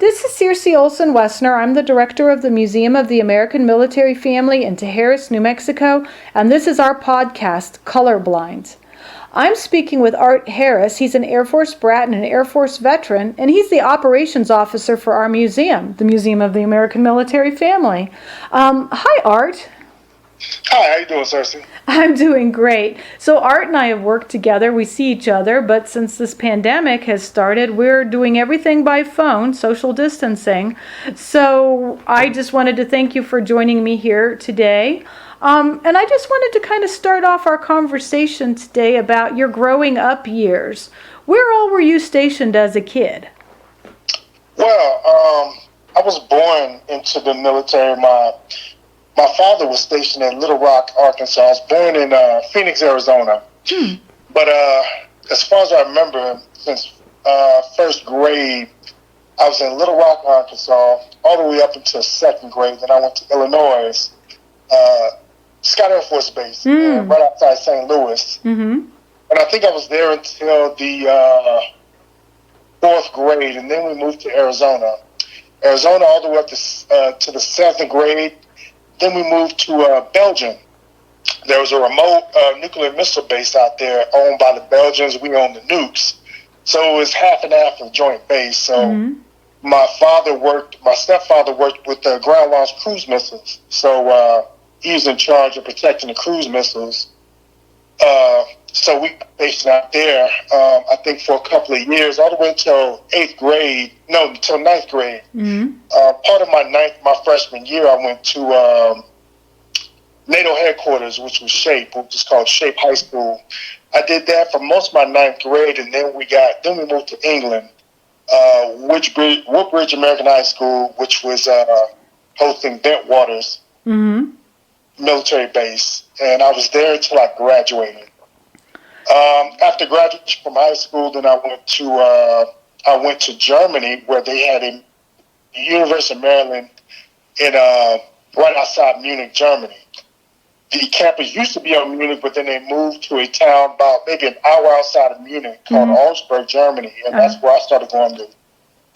This is Circe Olson-Wessner. I'm the director of the Museum of the American Military Family in Tijeras, New Mexico, and this is our podcast, Colorblind. I'm speaking with Art Harris. He's an Air Force brat and an Air Force veteran, and he's the operations officer for our museum, the Museum of the American Military Family. Hi, Art. Hi, how you doing, Circe? I'm doing great. So Art and I have worked together. We see each other, but since this pandemic has started, we're doing everything by phone, social distancing. So I just wanted to thank you for joining me here today. And I just wanted to kind of start off our conversation today about your growing up years. Where all were you stationed as a kid? Well, I was born into the military. My father was stationed in Little Rock, Arkansas. I was born in Phoenix, Arizona. But as far as I remember, since first grade, I was in Little Rock, Arkansas, all the way up until second grade. Then I went to Illinois, Scott Air Force Base, right outside St. Louis. And I think I was there until the fourth grade, and then we moved to Arizona. Arizona all the way up to the seventh grade. Then we moved to Belgium. There was a remote nuclear missile base out there owned by the Belgians. We owned the nukes. So it was half and half of joint base. So my stepfather worked with the ground-launched cruise missiles. So he was in charge of protecting the cruise missiles. So we stationed out there, I think, for a couple of years, all the way until until ninth grade. Part of my freshman year, I went to NATO headquarters, which was called Shape High School. I did that for most of my ninth grade, and then we moved to England, Woodbridge American High School, which was hosting Bentwaters military base, and I was there until I graduated. After graduation from high school, then I went to Germany, where they had a University of Maryland in right outside Munich, Germany. The campus used to be in Munich, but then they moved to a town about maybe an hour outside of Munich called Augsburg, Germany, and that's where I started going to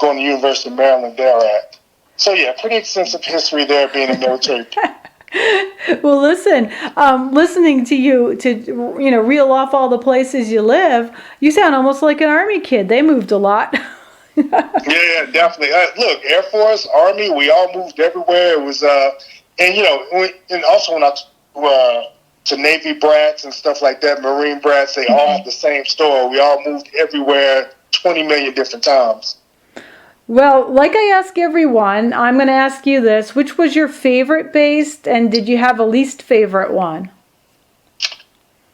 the University of Maryland there at. So yeah, pretty extensive history there, being a military. Well, listening to you reel off all the places you live, you sound almost like an Army kid. They moved a lot. Yeah, definitely. Look, Air Force, Army, we all moved everywhere. It was, and also when I to Navy brats and stuff like that, Marine brats, they all have the same story. We all moved everywhere 20 million different times. Well, like I ask everyone, I'm going to ask you this. Which was your favorite base, and did you have a least favorite one?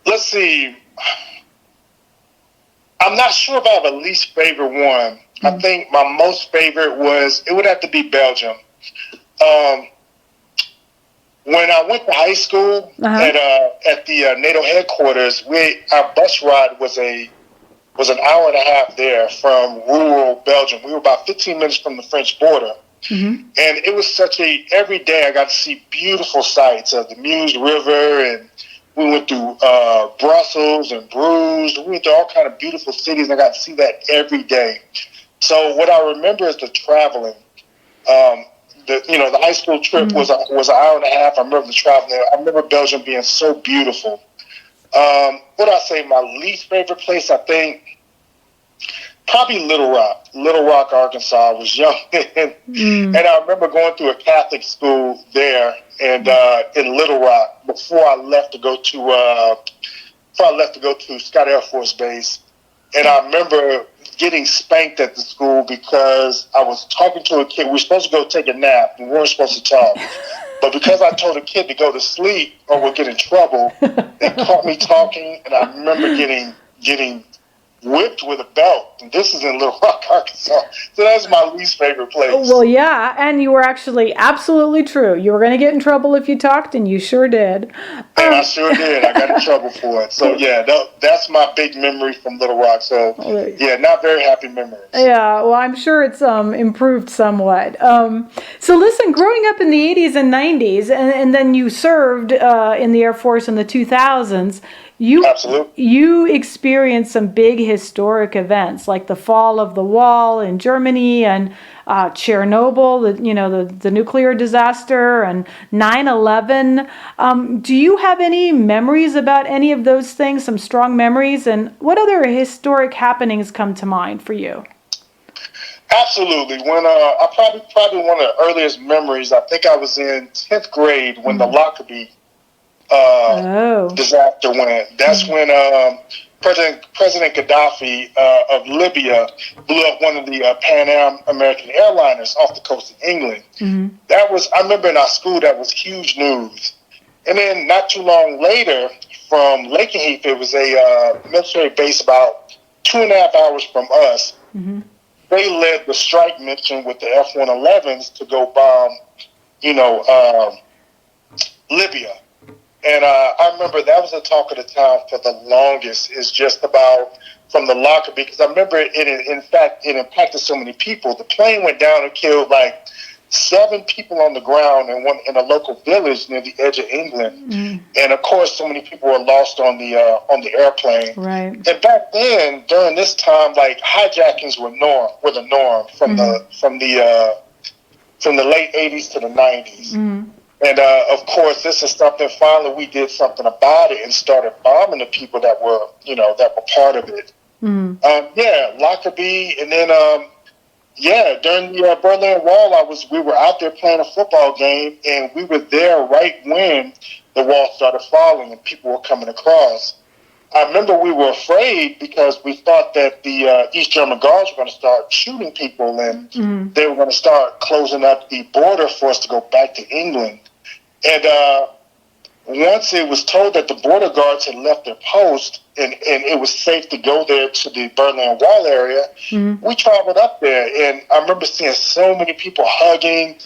Let's see. I'm not sure if I have a least favorite one. I think my most favorite it would have to be Belgium. When I went to high school at the NATO headquarters, our bus ride was an hour and a half there from rural Belgium. We were about 15 minutes from the French border. And it was every day I got to see beautiful sights of the Meuse River, and we went through Brussels and Bruges. We went to all kind of beautiful cities, and I got to see that every day. So what I remember is the traveling. The high school trip was an hour and a half. I remember the traveling. I remember Belgium being so beautiful. What I say, my least favorite place, I think, probably Little Rock, Arkansas. I was young, and I remember going through a Catholic school there, and in Little Rock before I left to go to Scott Air Force Base. And I remember getting spanked at the school because I was talking to a kid. We were supposed to go take a nap. We weren't supposed to talk. But because I told a kid to go to sleep or we'll get in trouble, they caught me talking, and I remember getting whipped with a belt. And this is in Little Rock, Arkansas. So that's my least favorite place. Well, yeah, and you were actually absolutely true. You were going to get in trouble if you talked, and you sure did. And I sure did. I got in trouble for it. So, yeah, that's my big memory from Little Rock. So, yeah, not very happy memories. Yeah, well, I'm sure it's improved somewhat. So, listen, growing up in the 80s and 90s, and then you served in the Air Force in the 2000s, you experienced some big historic events, like the fall of the wall in Germany and Chernobyl, the nuclear disaster, and 9/11. Do you have any memories about any of those things, some strong memories? And what other historic happenings come to mind for you? Absolutely. When I probably one of the earliest memories, I think I was in 10th grade when the Lockerbie disaster went. That's when President Gaddafi of Libya blew up one of the Pan American airliners off the coast of England. I remember in our school, that was huge news. And then not too long later, from Lakenheath, it was a military base about 2.5 hours from us. They led the strike mission with the F-111s to go bomb, Libya. And I remember that was the talk of the town for the longest, is just about from the Lockerbie, because I remember it impacted so many people. The plane went down and killed like 7 people on the ground in a local village near the edge of England. And of course, so many people were lost on the airplane. Right. And back then, during this time, like hijackings were the norm from the late 80s to the 90s. And of course, this is something. Finally, we did something about it and started bombing the people that were part of it. Lockerbie, and then during the Berlin Wall, we were out there playing a football game, and we were there right when the wall started falling and people were coming across. I remember we were afraid because we thought that the East German guards were going to start shooting people, and they were going to start closing up the border for us to go back to England. And once it was told that the border guards had left their post and it was safe to go there to the Berlin Wall area, we traveled up there. And I remember seeing so many people hugging,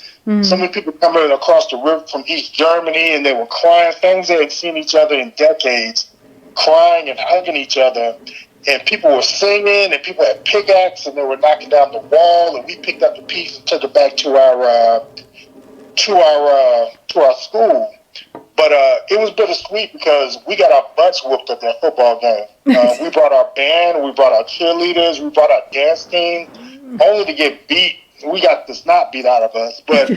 so many people coming across the river from East Germany, and they were crying. Families they had seen each other in decades, crying and hugging each other. And people were singing, and people had pickaxes, and they were knocking down the wall. And we picked up the piece and took it back to our school. But it was bittersweet because we got our butts whooped at that football game. We brought our band, we brought our cheerleaders, we brought our dance team, only to get beat. We got the snot beat out of us. But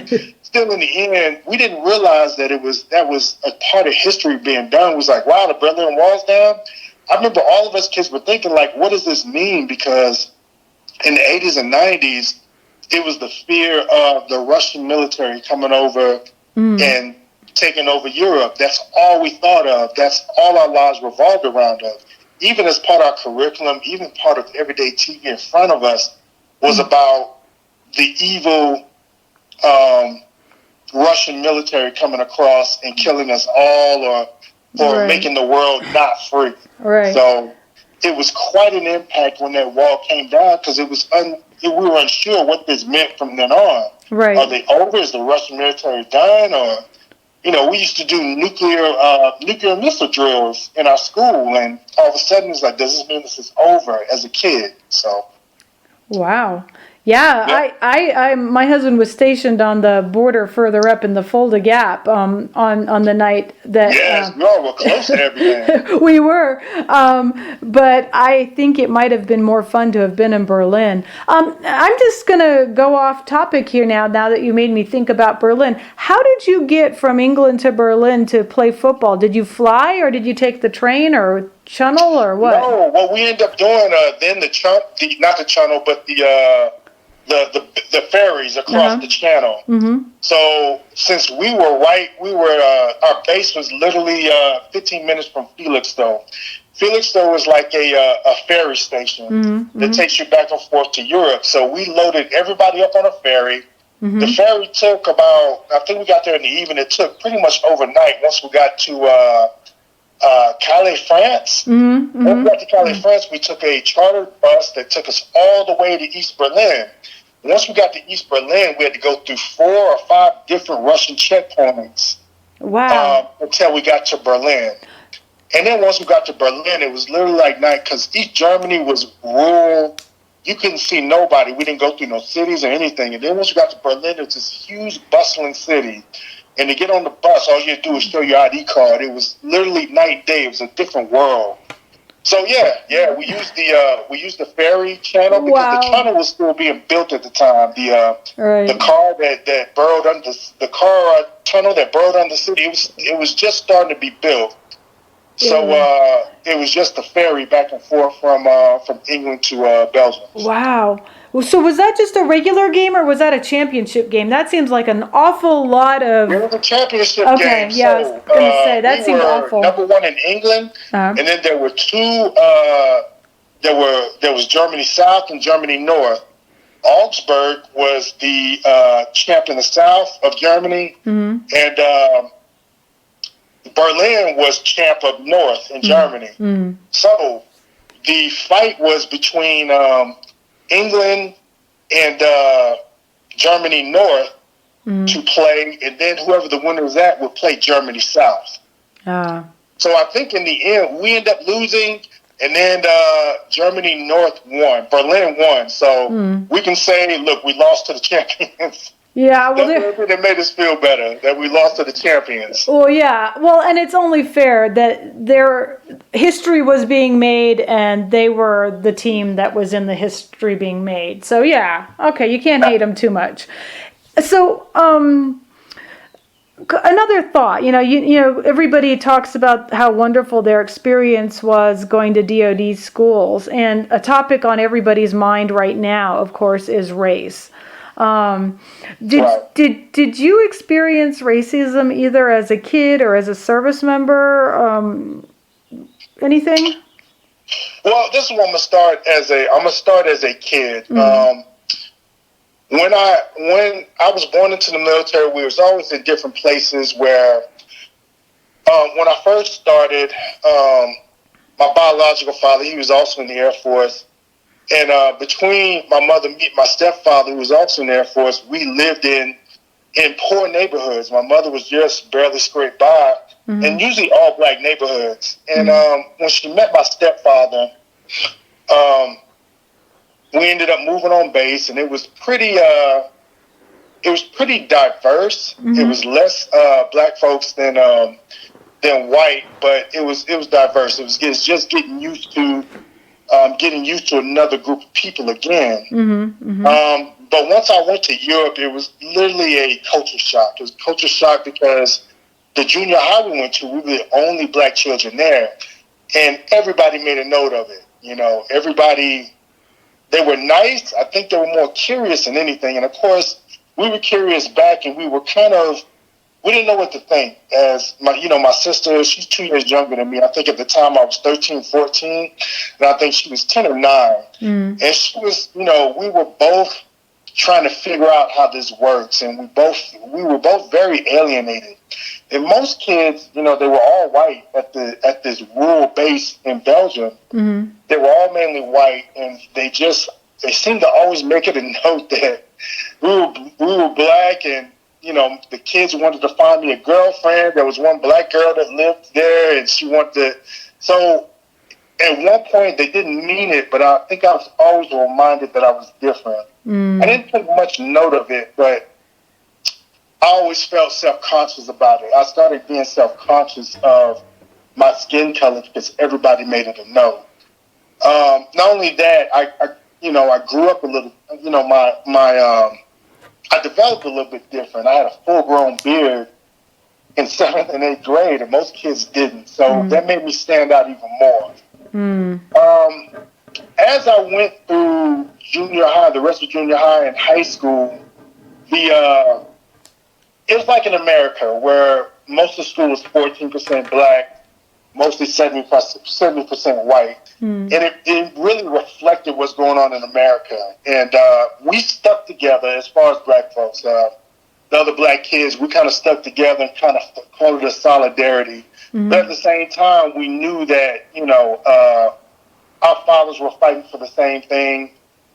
still, in the end, we didn't realize that that was a part of history being done. It was like, wow, the Berlin Wall's down. I remember all of us kids were thinking, like, what does this mean? Because in the 80s and 90s, it was the fear of the Russian military coming over and taking over Europe. That's all we thought of. That's all our lives revolved around of. Even as part of our curriculum, even part of everyday TV in front of us was about the evil Russian military coming across and killing us all or making the world not free. Right. So it was quite an impact when that wall came down because we were unsure what this meant from then on. Right. Are they over? Is the Russian military done? Or, we used to do nuclear missile drills in our school, and all of a sudden it's like, does this mean this is over as a kid? So. Wow. Yeah, I my husband was stationed on the border further up in the Fulda Gap on the night that... Yes, we all were close to everything. We were, but I think it might have been more fun to have been in Berlin. I'm just going to go off topic here now that you made me think about Berlin. How did you get from England to Berlin to play football? Did you fly, or did you take the train or channel, or what? No, what we ended up doing then not the channel, but the ferries across the channel. So since our base was literally 15 minutes from Felixstowe. Felixstowe is like a ferry station that takes you back and forth to Europe. So we loaded everybody up on a ferry. The ferry took I think we got there in the evening. It took pretty much overnight once we got to Calais, France. When we got to Calais, France, we took a chartered bus that took us all the way to East Berlin. Once we got to East Berlin, we had to go through 4 or 5 different Russian checkpoints. Wow. Until we got to Berlin. And then once we got to Berlin, it was literally like night, because East Germany was rural. You couldn't see nobody. We didn't go through no cities or anything. And then once we got to Berlin, it was this huge, bustling city. And to get on the bus, all you had to do was show your ID card. It was literally night and day. It was a different world. So we used the ferry channel because the Wow. tunnel was still being built at the time. Right. The car that burrowed under the tunnel that burrowed under the city. It was just starting to be built. So it was just a ferry back and forth from England to Belgium. Wow. So was that just a regular game or was that a championship game? That seems like an awful lot of. It was a championship Okay, game. yeah, I was gonna say that seemed awful. Number one in England, Uh-huh. and then there were two. There was Germany South and Germany North. Augsburg was the champ in the south of Germany, and Berlin was champ up north in Germany. So the fight was between England and Germany North to play, and then whoever the winner was at would play Germany South. So I think in the end we ended up losing, and then Germany North won. Berlin won. So we can say, look, we lost to the champions. Yeah, well, that made us feel better that we lost to the champions. Well, yeah, well, and it's only fair that their history was being made, and they were the team that was in the history being made. So yeah, okay, you can't hate them too much. So another thought, you know, everybody talks about how wonderful their experience was going to DoD schools, and a topic on everybody's mind right now, of course, is race. Did you experience racism either as a kid or as a service member? Anything? Well, this is what I'm gonna start as a kid. When I was born into the military, we was always in different places where, when I first started, my biological father, he was also in the Air Force. And between my mother and my stepfather, who was also in the Air Force, we lived in poor neighborhoods. My mother was just barely scraped by, and usually all black neighborhoods. And when she met my stepfather, we ended up moving on base, and it was pretty diverse. It was less black folks than white, but it was diverse. It was just getting used to another group of people again. But once I went to Europe, it was literally a culture shock. It was a culture shock because the junior high we went to, we were the only black children there, and everybody made a note of it. You know, everybody, they were nice. I think they were more curious than anything. And of course, we were curious back, and we didn't know what to think. As my sister, she's 2 years younger than me. I think at the time I was 13, 14, and I think she was 10 or 9. And she was, we were both trying to figure out how this works, and we were both very alienated. And most kids, they were all white at this rural base in Belgium. They were all mainly white, and they seemed to always make it a note that we were black, and the kids wanted to find me a girlfriend. There was one black girl that lived there, and she wanted to. So at one point, they didn't mean it, but I think I was always reminded that I was different. I didn't take much note of it, but I always felt self-conscious about it. I started being self-conscious of my skin color because everybody made it a note. Not only that, I grew up a little. I developed a little bit different. I had a full-grown beard in 7th and 8th grade, and most kids didn't. So that made me stand out even more. As I went through junior high, the rest of junior high and high school, it was like in America where most of the school was 14% black, mostly 70% white. And it really reflected what's going on in America. And we stuck together as far as black folks. The other black kids, we kind of stuck together and kind of called it a solidarity. But at the same time, we knew that, our fathers were fighting for the same thing.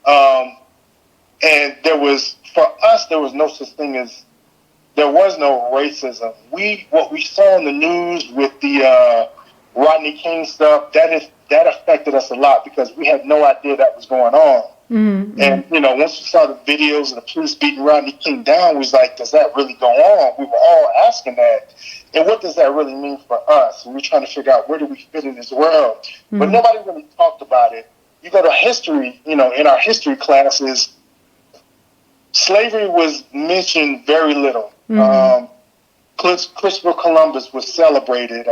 And for us, there was no such thing as, there was no racism. What we saw in the news with the Rodney King stuff, that affected us a lot because we had no idea that was going on. Mm-hmm. And, once we saw the videos of the police beating Rodney King down, we was like, does that really go on? We were all asking that. And what does that really mean for us? And we're trying to figure out, where do we fit in this world? Mm-hmm. But nobody really talked about it. You go to history, in our history classes, slavery was mentioned very little. Mm-hmm. Christopher Columbus was celebrated.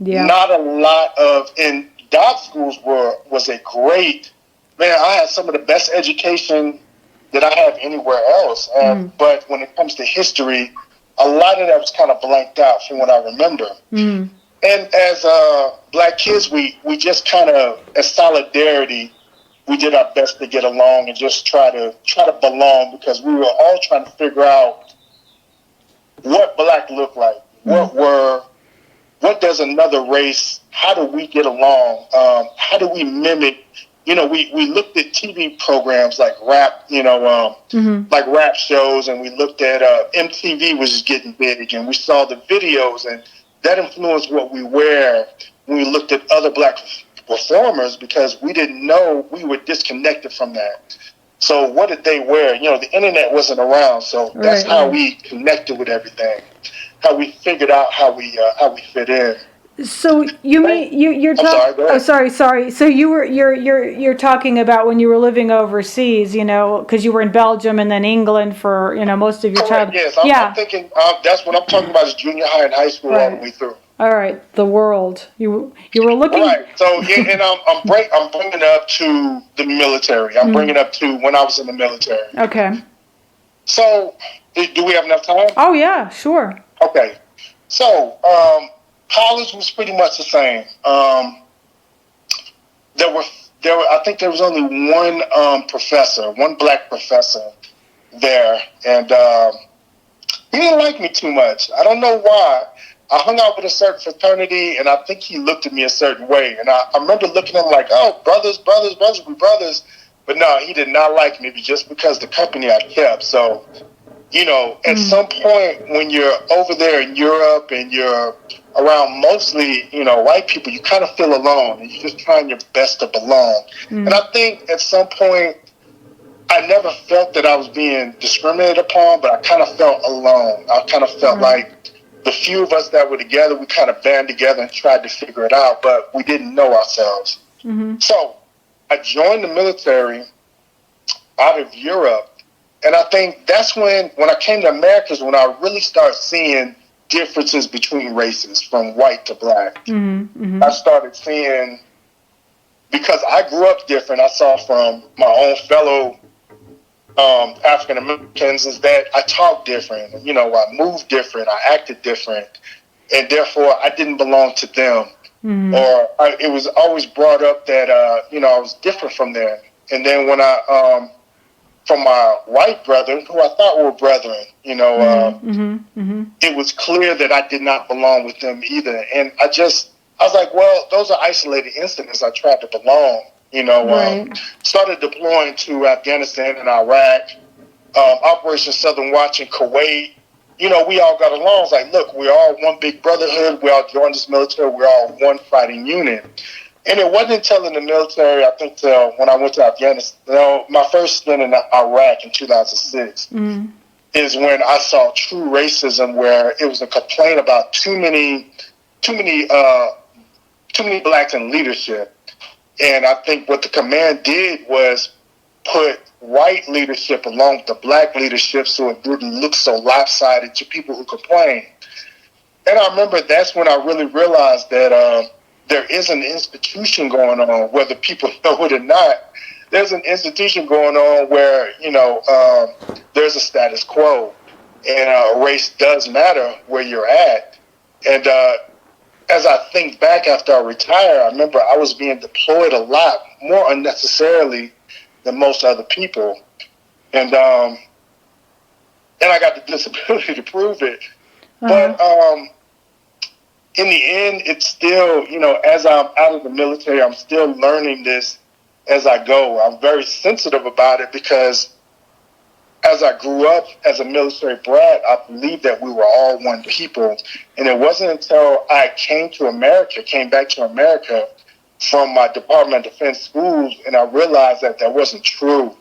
Yeah. Not a lot of, and Dobbs schools was a great, man, I had some of the best education that I have anywhere else. But when it comes to history, a lot of that was kind of blanked out from what I remember. Mm. And as black kids, we just kind of, as solidarity, we did our best to get along and just try to belong, because we were all trying to figure out what black looked like. What does another race, how do we get along? How do we mimic? We looked at TV programs like rap, like rap shows, and we looked at MTV was just getting big, and we saw the videos, and that influenced what we wear when we looked at other black performers, because we didn't know, we were disconnected from that. So what did they wear? The internet wasn't around, so that's how we connected with everything, how we figured out how we fit in. So you're talking? Oh, sorry. So you're talking about when you were living overseas, because you were in Belgium and then England for most of your childhood. Yes, I'm thinking that's what I'm talking about, is junior high and high school all the way through. All right, the world. You were looking right. So and I'm bringing up to the military. I'm bringing up to when I was in the military. Okay. So do we have enough time? Oh yeah, sure. Okay. So college was pretty much the same. There were. I think there was only one black professor there, and he didn't like me too much. I don't know why. I hung out with a certain fraternity, and I think he looked at me a certain way. And I remember looking at him like, oh, brothers, we brothers. But no, he did not like me just because the company I kept. So, at some point when you're over there in Europe and you're around mostly, white people, you kind of feel alone, and you're just trying your best to belong. And I think at some point, I never felt that I was being discriminated upon, but I kind of felt alone. I kind of felt like the few of us that were together, we kind of band together and tried to figure it out, but we didn't know ourselves. Mm-hmm. So I joined the military out of Europe, and I think that's when I came to America is when I really started seeing differences between races, from white to black. Mm-hmm. Mm-hmm. I started seeing, because I grew up different, I saw from my own fellow African Americans, is that I talked different, I moved different, I acted different, and therefore I didn't belong to them. Mm-hmm. Or it was always brought up that I was different from them. And then when from my white brethren, who I thought were brethren, it was clear that I did not belong with them either. And I was like, well, those are isolated incidents. I tried to belong. Started deploying to Afghanistan and Iraq, Operation Southern Watch in Kuwait. We all got along. It's like, look, we're all one big brotherhood. We all joined this military. We're all one fighting unit. And it wasn't until in the military, I think, when I went to Afghanistan, my first stint in Iraq in 2006, is when I saw true racism, where it was a complaint about too many blacks in leadership. And I think what the command did was put white leadership along with the black leadership so it didn't look so lopsided to people who complain. And I remember that's when I really realized that there is an institution going on, whether people know it or not. There's an institution going on where, there's a status quo, and race does matter where you're at. And as I think back after I retired, I remember I was being deployed a lot more unnecessarily than most other people. And I got the disability to prove it. Uh-huh. But in the end, it's still, as I'm out of the military, I'm still learning this as I go. I'm very sensitive about it because as I grew up as a military brat, I believed that we were all one people. And it wasn't until I came back to America, from my Department of Defense schools, and I realized that that wasn't true.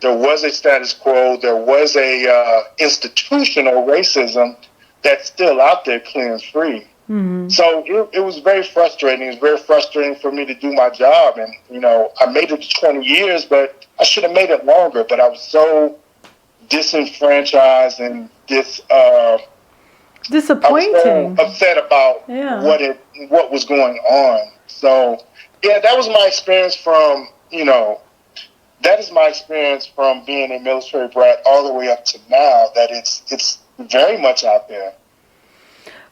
There was a status quo. There was a institutional racism that's still out there, clear and free. Mm-hmm. So it was very frustrating. It was very frustrating for me to do my job. And, you know, I made it to 20 years, but I should have made it longer. But I was so disenfranchised and disappointing. I was so upset about what was going on. So, yeah, that was my experience from, you know, that is my experience from being a military brat all the way up to now, that it's very much out there.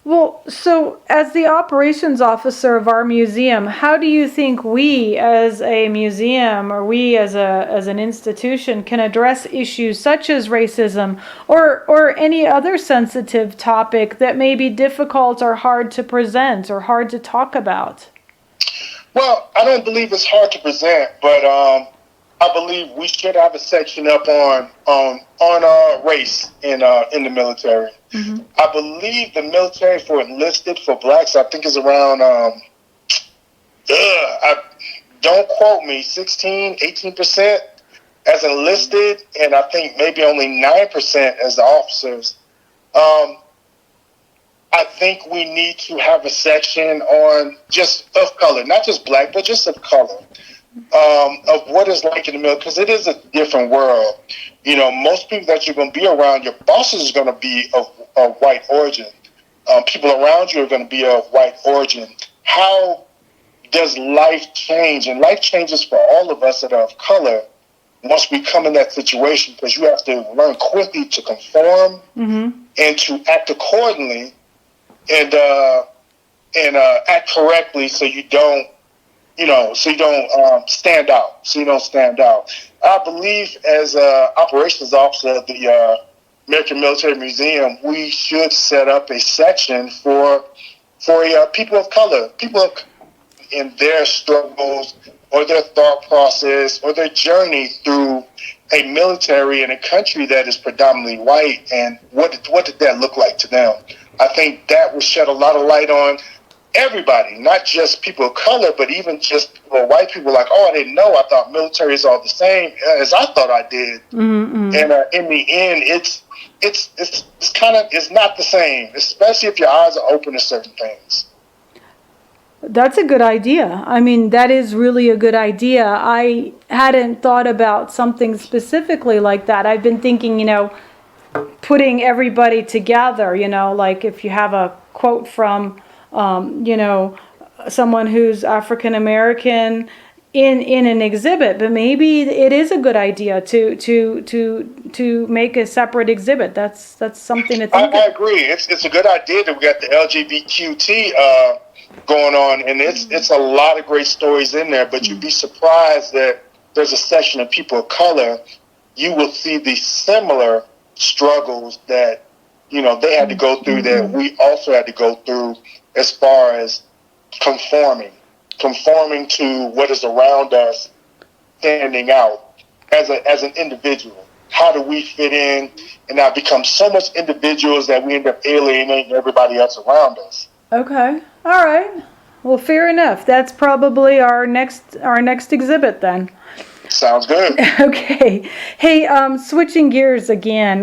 Well, so as the operations officer of our museum, how do you think we as a museum or we as an institution can address issues such as racism or any other sensitive topic that may be difficult or hard to present or hard to talk about? Well, I don't believe it's hard to present, but I believe we should have a section up on race in the military. Mm-hmm. I believe the military for enlisted for blacks, I think is around, don't quote me, 18% as enlisted, and I think maybe only 9% as the officers. I think we need to have a section on just of color, not just black, but just of color. Of what it's like in the military, because it is a different world. You know, most people that you're going to be around, your bosses are going to be of white origin. People around you are going to be of white origin. How does life change? And life changes for all of us that are of color once we come in that situation, because you have to learn quickly to conform and to act accordingly and act correctly so you don't stand out. I believe as an operations officer of the American Military Museum, we should set up a section for people of color, in their struggles or their thought process or their journey through a military in a country that is predominantly white, and what did that look like to them. I think that would shed a lot of light on everybody, not just people of color, but even just white people. Like, oh, I didn't know. I thought military is all the same as I thought I did. Mm-hmm. And in the end, it's not the same, especially if your eyes are open to certain things. That's a good idea. I mean, that is really a good idea. I hadn't thought about something specifically like that. I've been thinking, putting everybody together, like if you have a quote from someone who's African American in an exhibit, but maybe it is a good idea to make a separate exhibit. That's something to think. I agree. It's a good idea that we got the LGBTQT going on, and it's a lot of great stories in there. But you'd be surprised that there's a section of people of color. You will see the similar struggles that they had to go through, that we also had to go through, as far as conforming to what is around us, standing out as an individual. How do we fit in and not become so much individuals that we end up alienating everybody else around us? Okay. All right. Well, fair enough. That's probably our next exhibit then. Sounds good. Okay. Hey, switching gears again.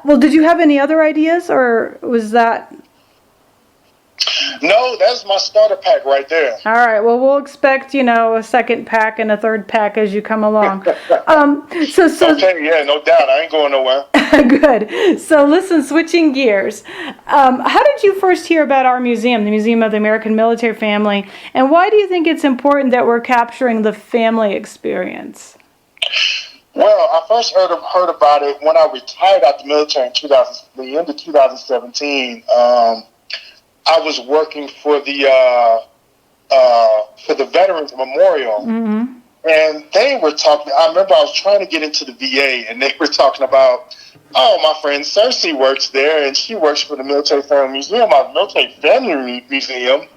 Well, did you have any other ideas, or was that? No, that's my starter pack right there. All right. Well, we'll expect, a second pack and a third pack as you come along. Okay, yeah, no doubt. I ain't going nowhere. Good. So listen, switching gears. How did you first hear about our museum, the Museum of the American Military Family, and why do you think it's important that we're capturing the family experience? Well, I first heard about it when I retired out the military in the end of 2017. I was working for the Veterans Memorial, and they were talking. I remember I was trying to get into the VA, and they were talking about, oh, my friend Cersei works there, and she works for the Military Family Museum, our Military Family Museum.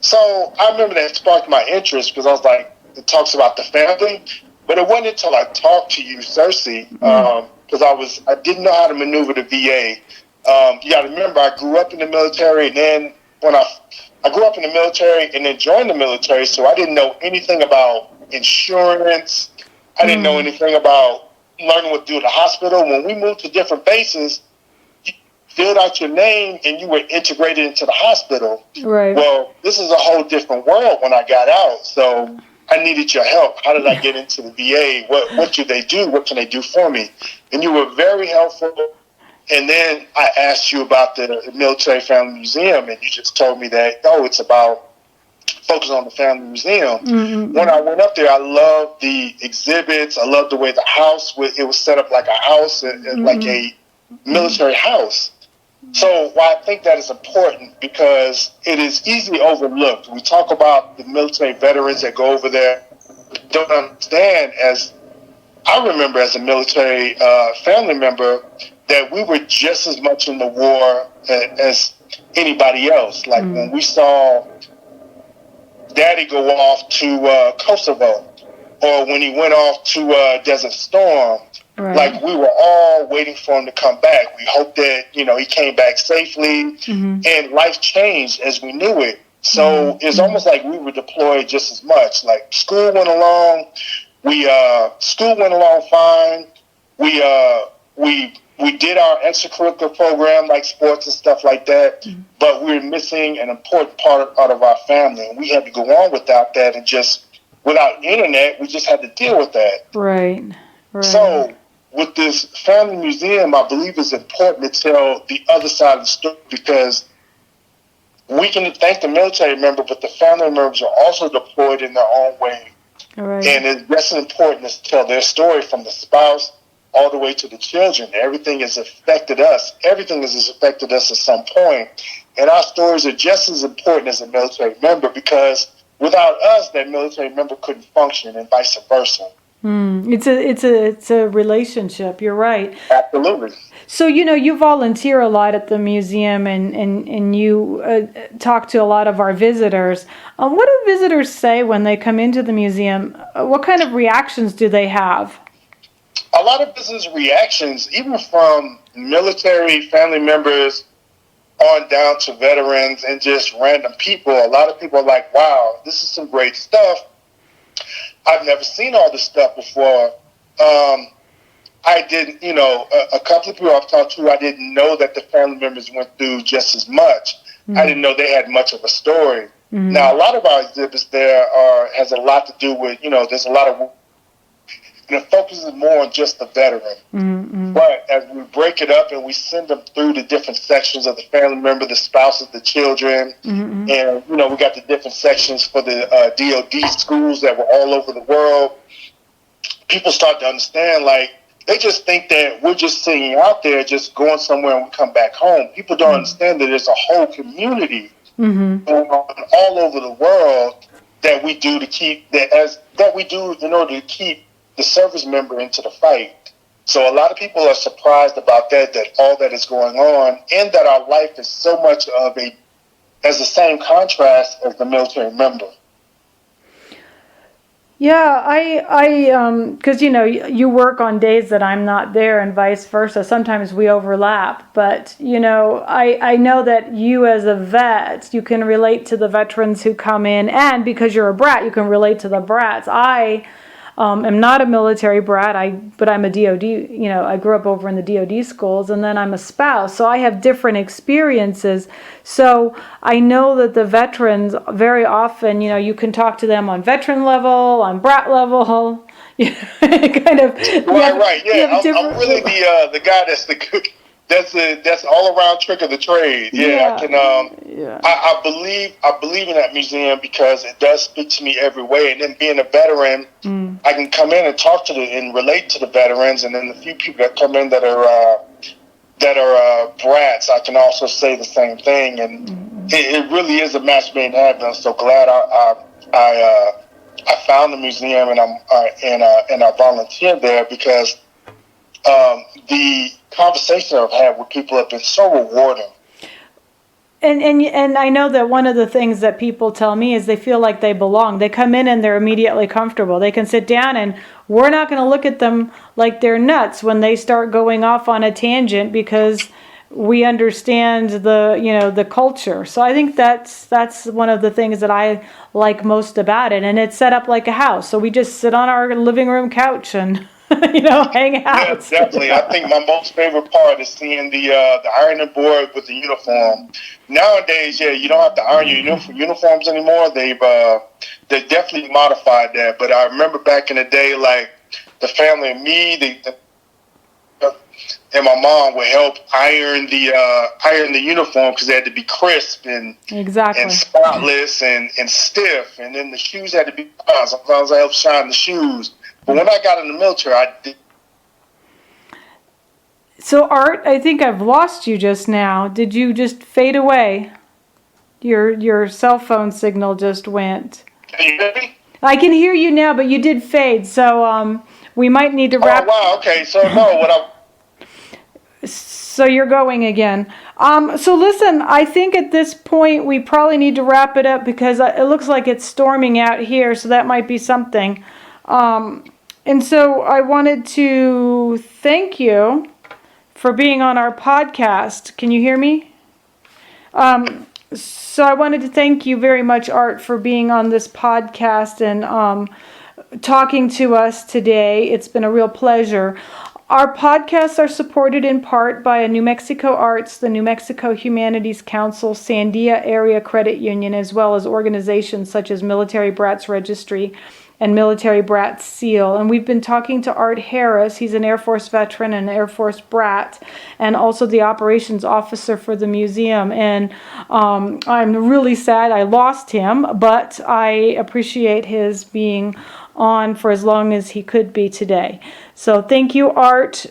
So I remember that sparked my interest, because I was like, it talks about the family. But it wasn't until I talked to you, Cersei, because I didn't know how to maneuver the VA. You got to remember, I grew up in the military, and then when I I grew up in the military and then joined the military, so I didn't know anything about insurance. I didn't know anything about learning what to do at the hospital. When we moved to different bases, you filled out your name and you were integrated into the hospital. Right. Well, this is a whole different world when I got out, so I needed your help. How did I get into the VA? What should they do? What can they do for me? And you were very helpful. And then I asked you about the Military Family Museum, and you just told me that, it's about focusing on the family museum. Mm-hmm. When I went up there, I loved the exhibits. I loved the way the house it was set up like a house, like a military house. So I think that is important because it is easily overlooked. We talk about the military veterans that go over there, don't understand, as I remember as a military family member, that we were just as much in the war as anybody else. Like when we saw Daddy go off to Kosovo, or when he went off to Desert Storm, like we were all waiting for him to come back. We hoped that, he came back safely, and life changed as we knew it. So it's almost like we were deployed just as much. Like school went along, school went along fine. We did our extracurricular program like sports and stuff like that, but we were missing an important part of our family, and we had to go on without that, and just without internet, we just had to deal with that. Right. So with this family museum, I believe it's important to tell the other side of the story, because we can thank the military member, but the family members are also deployed in their own way. Right. And it's just important to tell their story from the spouse all the way to the children. Everything has affected us. Everything has affected us at some point. And our stories are just as important as a military member, because without us, that military member couldn't function, and vice versa. It's a relationship. You're right. Absolutely. So, you volunteer a lot at the museum, and you talk to a lot of our visitors. What do visitors say when they come into the museum? What kind of reactions do they have? A lot of business reactions, even from military family members on down to veterans and just random people. A lot of people are like, wow, this is some great stuff. I've never seen all this stuff before. I didn't, a couple of people I've talked to, I didn't know that the family members went through just as much. I didn't know they had much of a story. Now, a lot of our exhibits there has a lot to do with, there's a lot of, it focuses more on just the veteran. But as we break it up and we send them through the different sections of the family member, the spouses, the children, and, we got the different sections for the DOD schools that were all over the world, people start to understand, like, they just think that we're just sitting out there, just going somewhere and we come back home. People don't understand that there's a whole community going on all over the world that we do in order to keep the service member into the fight. So a lot of people are surprised about that all that is going on, and that our life is so much as the same contrast as the military member. Yeah, because you work on days that I'm not there, and vice versa. Sometimes we overlap, but I know that you as a vet, you can relate to the veterans who come in, and because you're a brat, you can relate to the brats. I am not a military brat, but I'm a DOD, I grew up over in the DOD schools, and then I'm a spouse, so I have different experiences. So I know that the veterans, very often, you can talk to them on veteran level, on brat level, kind of. Right, yeah. I'm really the guy that's the good. That's all around trick of the trade. Yeah. I can. I believe in that museum because it does speak to me every way. And then being a veteran, I can come in and talk to and relate to the veterans. And then the few people that come in that are brats, I can also say the same thing. And it really is a match made in heaven. I'm so glad I found the museum and I volunteered there, because the conversation I've had with people have been so rewarding. And I know that one of the things that people tell me is they feel like they belong. They come in and they're immediately comfortable. They can sit down and we're not going to look at them like they're nuts when they start going off on a tangent, because we understand the culture. So I think that's one of the things that I like most about it. And it's set up like a house. So we just sit on our living room couch and hang out. Yeah, definitely. I think my most favorite part is seeing the ironing board with the uniform. Nowadays, yeah, you don't have to iron your uniforms anymore. They definitely modified that. But I remember back in the day, like the family and me, and my mom would help iron the uniform because they had to be crisp and spotless and stiff, and then the shoes had to be fine. Sometimes I helped shine the shoes. But when I got in the military, I did. So Art, I think I've lost you just now. Did you just fade away? Your cell phone signal just went. Can you hear me? I can hear you now, but you did fade. So we might need to wrap. Oh wow. Okay. So no, So you're going again. So listen, I think at this point we probably need to wrap it up because it looks like it's storming out here, so that might be something. And so I wanted to thank you for being on our podcast. Can you hear me? So I wanted to thank you very much, Art, for being on this podcast and talking to us today. It's been a real pleasure. Our podcasts are supported in part by New Mexico Arts, the New Mexico Humanities Council, Sandia Area Credit Union, as well as organizations such as Military Brats Registry and Military Brats Seal. And we've been talking to Art Harris. He's an Air Force veteran and Air Force brat, and also the operations officer for the museum. And I'm really sad I lost him, but I appreciate his being on for as long as he could be today. So thank you, Art.